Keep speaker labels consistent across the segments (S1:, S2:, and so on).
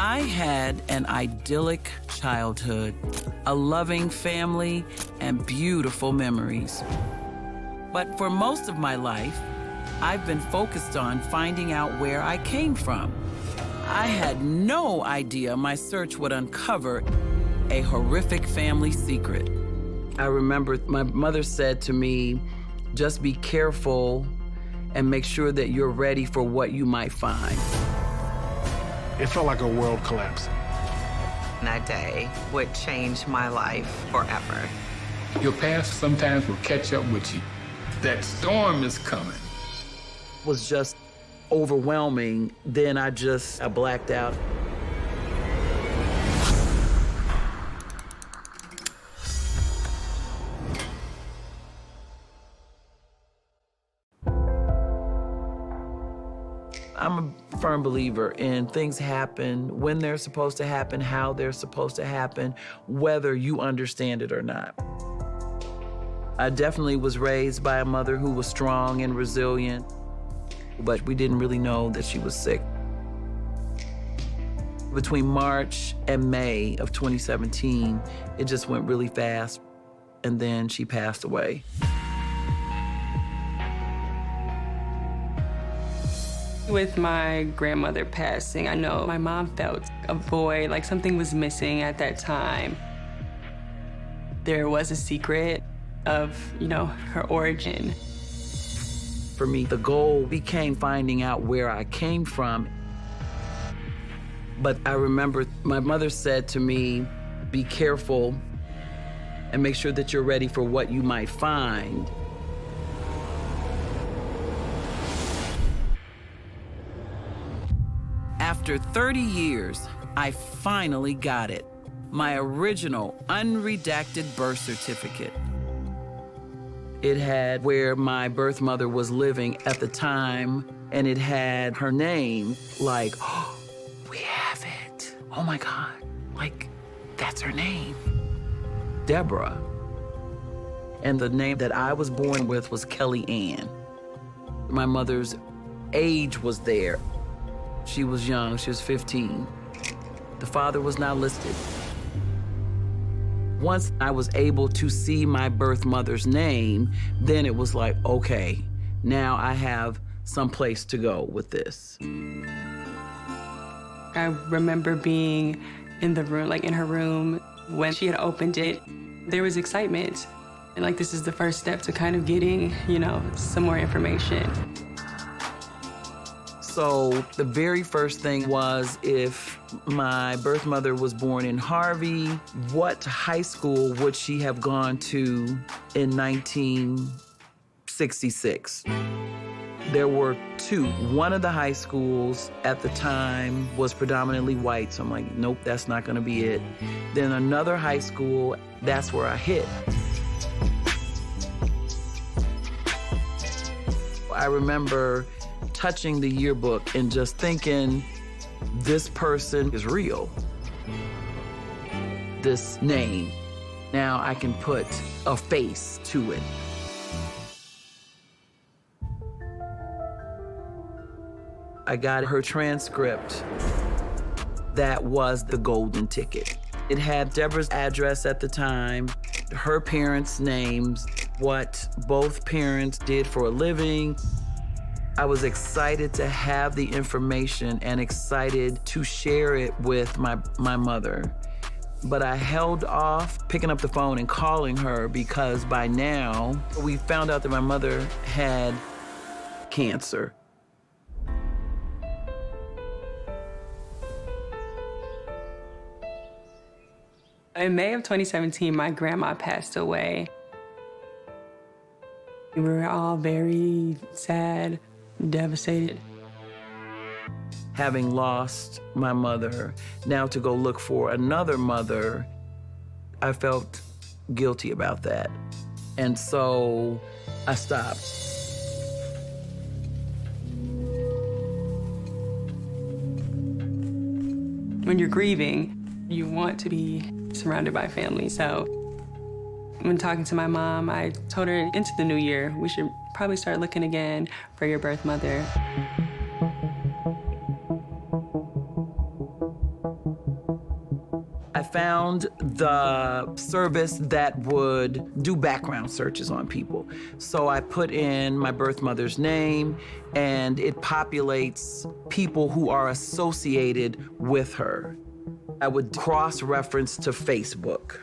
S1: I had an idyllic childhood, a loving family, and beautiful memories. But for most of my life, I've been focused on finding out where I came from. I had no idea my search would uncover a horrific family secret. I remember my mother said to me, just be careful and make sure that you're ready for what you might find.
S2: It felt like a world collapsing.
S3: That day would change my life forever.
S4: Your past sometimes will catch up with you. That storm is coming.
S1: It was just overwhelming. Then I blacked out. I'm a firm believer in things happen when they're supposed to happen, how they're supposed to happen, whether you understand it or not. I definitely was raised by a mother who was strong and resilient, but we didn't really know that she was sick. Between March and May of 2017, it just went really fast, and then she passed away.
S5: With my grandmother passing, I know my mom felt a void, like something was missing at that time. There was a secret of, her origin.
S1: For me, the goal became finding out where I came from. But I remember my mother said to me, be careful and make sure that you're ready for what you might find. After 30 years, I finally got it. My original unredacted birth certificate. It had where my birth mother was living at the time, and it had her name, like, oh, we have it. Oh my God, like, that's her name. Deborah. And the name that I was born with was Kelly Ann. My mother's age was there. She was young, she was 15. The father was not listed. Once I was able to see my birth mother's name, then it was like, okay, now I have some place to go with this.
S5: I remember being in the room, like in her room, when she had opened it, there was excitement. And like, this is the first step to kind of getting, some more information.
S1: So the very first thing was, if my birth mother was born in Harvey, what high school would she have gone to in 1966? There were two. One of the high schools at the time was predominantly white, so I'm like, nope, that's not gonna be it. Then another high school, that's where I hit. I remember touching the yearbook and just thinking, this person is real. This name, now I can put a face to it. I got her transcript. That was the golden ticket. It had Deborah's address at the time, her parents' names, what both parents did for a living. I was excited to have the information and excited to share it with my mother. But I held off picking up the phone and calling her because by now we found out that my mother had cancer.
S5: In May of 2017, my grandma passed away. We were all very sad, devastated.
S1: Having lost my mother, now to go look for another mother, I felt guilty about that. And so I stopped.
S5: When you're grieving, you want to be surrounded by family. So when talking to my mom, I told her into the new year, we should probably start looking again for your birth mother.
S1: I found the service that would do background searches on people. So I put in my birth mother's name, and it populates people who are associated with her. I would cross-reference to Facebook.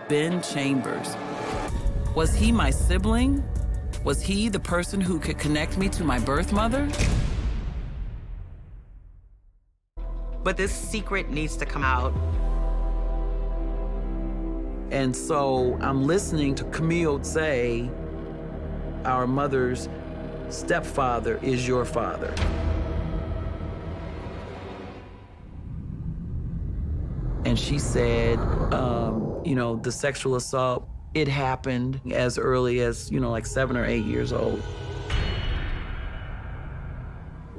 S1: Ben Chambers. Was he my sibling? Was he the person who could connect me to my birth mother?
S3: But this secret needs to come out.
S1: And so I'm listening to Camille say, our mother's stepfather is your father. And she said, the sexual assault, it happened as early as, like 7 or 8 years old.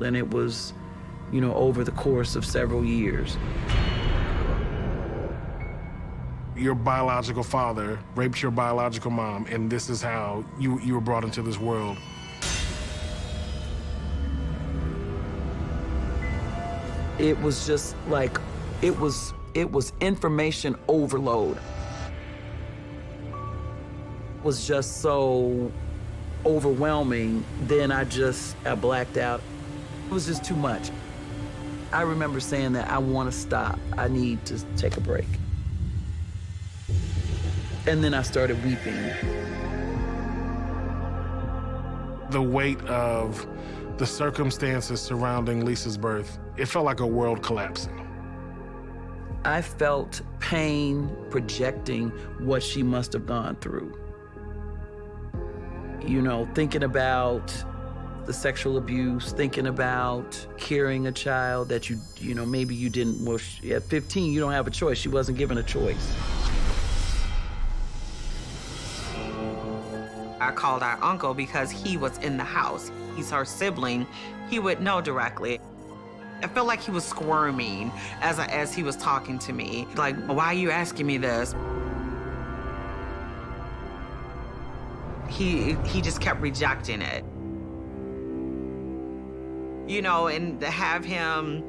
S1: And it was, over the course of several years.
S2: Your biological father raped your biological mom, and this is how you were brought into this world.
S1: It was just like, it was information overload. It was just so overwhelming. Then I blacked out. It was just too much. I remember saying that I want to stop. I need to take a break. And then I started weeping.
S2: The weight of the circumstances surrounding Lisa's birth, it felt like a world collapsing.
S1: I felt pain projecting what she must have gone through. Thinking about the sexual abuse, thinking about carrying a child that maybe you didn't, at 15, you don't have a choice. She wasn't given a choice.
S3: I called our uncle because he was in the house. He's her sibling. He would know directly. I felt like he was squirming as he was talking to me. Like, why are you asking me this? He just kept rejecting it. And to have him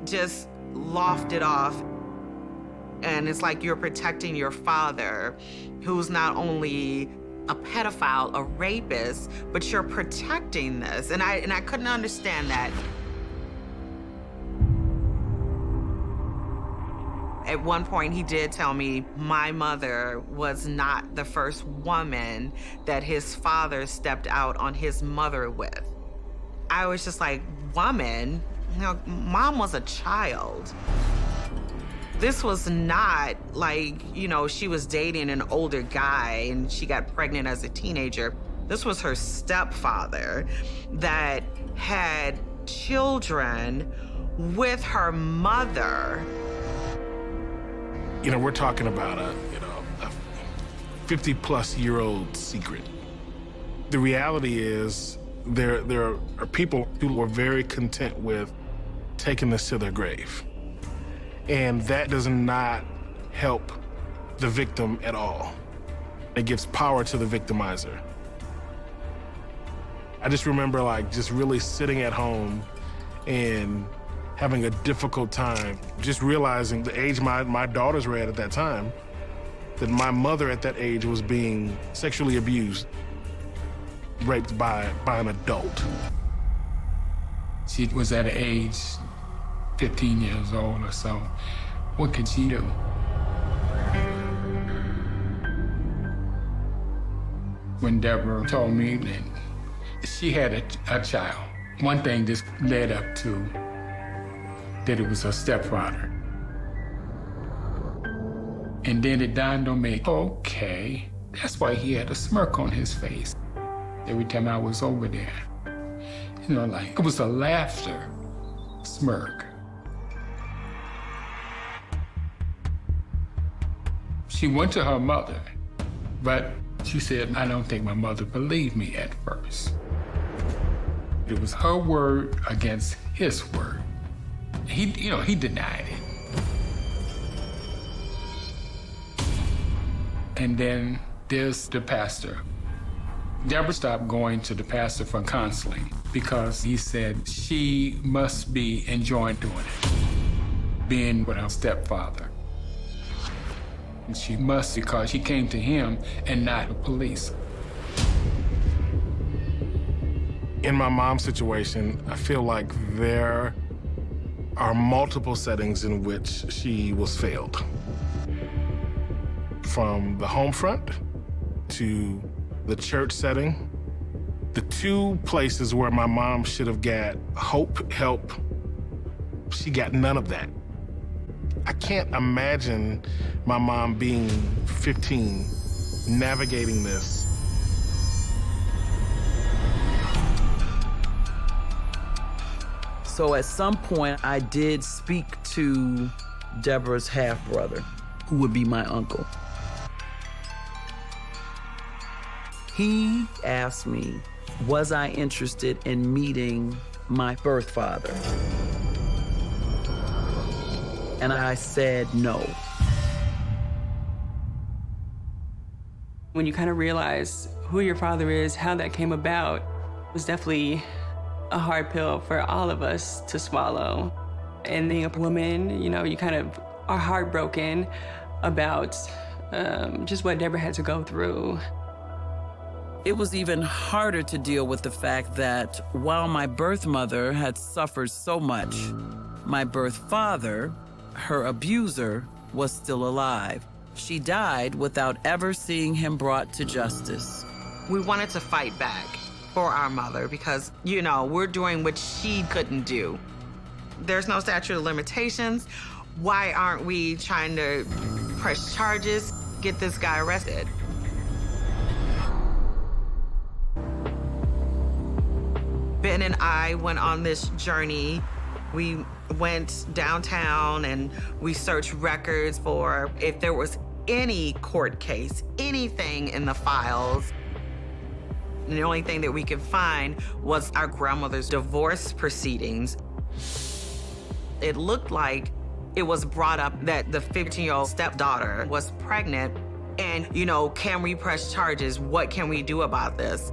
S3: just loft it off. And it's like you're protecting your father, who's not only a pedophile, a rapist, but you're protecting this. And I couldn't understand that. At one point, he did tell me my mother was not the first woman that his father stepped out on his mother with. I was just like, woman? Mom was a child. This was not like, she was dating an older guy and she got pregnant as a teenager. This was her stepfather that had children with her mother.
S2: We're talking about a 50-plus-year-old secret. The reality is there are people who are very content with taking this to their grave. And that does not help the victim at all. It gives power to the victimizer. I just remember just really sitting at home and having a difficult time, just realizing the age my daughters were at that time, that my mother at that age was being sexually abused, raped by an adult.
S4: She was at an age 15 years old or so. What could she do? When Deborah told me that she had a child, one thing just led up to that it was her stepfather. And then it dawned on me, okay, that's why he had a smirk on his face every time I was over there. It was a laughter smirk. She went to her mother, but she said, I don't think my mother believed me at first. It was her word against his word. He denied it. And then there's the pastor Deborah stopped going to the pastor for counseling because he said she must be enjoying doing it, being with her stepfather. And she must because she came to him and not the police.
S2: In my mom's situation, I feel like there are multiple settings in which she was failed. From the home front to the church setting, the two places where my mom should have got hope, help, she got none of that. I can't imagine my mom being 15, navigating this.
S1: So at some point, I did speak to Deborah's half-brother, who would be my uncle. He asked me, was I interested in meeting my birth father? And I said no.
S5: When you kind of realize who your father is, how that came about, it was definitely a hard pill for all of us to swallow. And being a woman, you know, you kind of are heartbroken about just what Deborah had to go through.
S1: It was even harder to deal with the fact that while my birth mother had suffered so much, my birth father, her abuser, was still alive. She died without ever seeing him brought to justice.
S3: We wanted to fight back for our mother because, you know, we're doing what she couldn't do. There's no statute of limitations. Why aren't we trying to press charges, get this guy arrested? Ben and I went on this journey. We went downtown and we searched records for if there was any court case, anything in the files. And the only thing that we could find was our grandmother's divorce proceedings. It looked like it was brought up that the 15-year-old stepdaughter was pregnant and, you know, can we press charges? What can we do about this?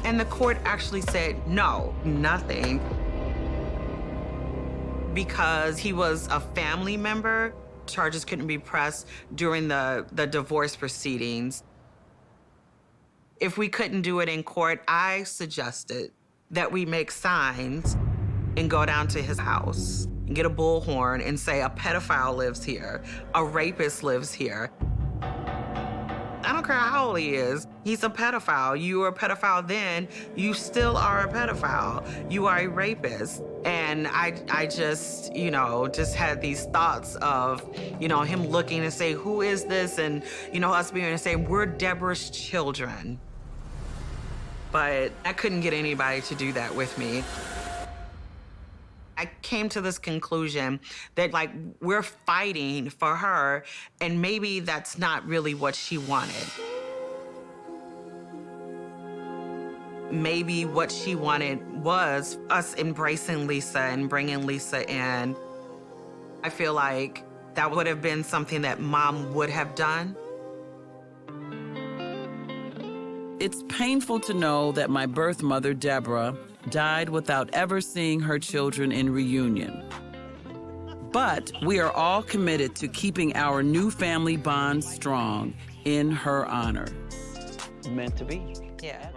S3: And the court actually said, no, nothing. Because he was a family member, charges couldn't be pressed during the divorce proceedings. If we couldn't do it in court, I suggested that we make signs and go down to his house and get a bullhorn and say a pedophile lives here, a rapist lives here. I don't care how old he is, he's a pedophile. You were a pedophile then, you still are a pedophile. You are a rapist. And I just, you know, just had these thoughts of, you know, him looking and say, who is this? And, you know, us being able to say, we're Deborah's children. But I couldn't get anybody to do that with me. I came to this conclusion that, like, we're fighting for her, and maybe that's not really what she wanted. Maybe what she wanted was us embracing Lisa and bringing Lisa in. I feel like that would have been something that Mom would have done.
S1: It's painful to know that my birth mother, Deborah, died without ever seeing her children in reunion. But we are all committed to keeping our new family bond strong in her honor.
S6: Meant to be.
S3: Yeah.